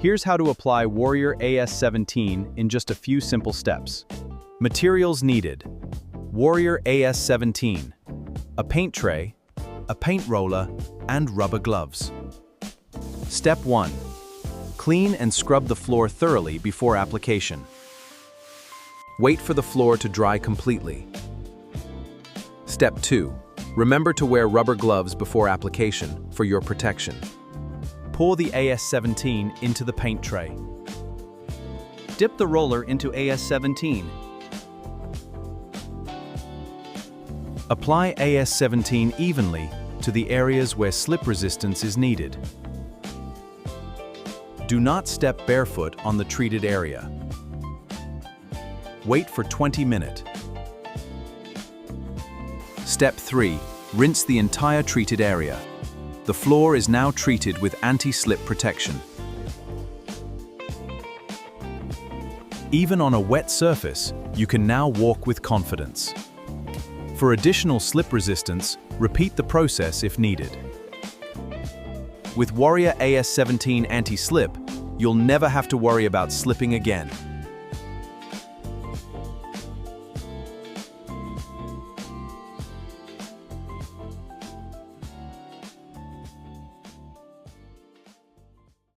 Here's how to apply Warrior AS-17 in just a few simple steps. Materials needed: Warrior AS-17, a paint tray, a paint roller, and rubber gloves. Step 1. Clean and scrub the floor thoroughly before application. Wait for the floor to dry completely. Step 2. Remember to wear rubber gloves before application for your protection. Pour the AS-17 into the paint tray. Dip the roller into AS-17. Apply AS-17 evenly to the areas where slip resistance is needed. Do not step barefoot on the treated area. Wait for 20 minutes. Step 3. Rinse the entire treated area. The floor is now treated with anti-slip protection. Even on a wet surface, you can now walk with confidence. For additional slip resistance, repeat the process if needed. With Warrior AS-17 Anti-Slip, you'll never have to worry about slipping again.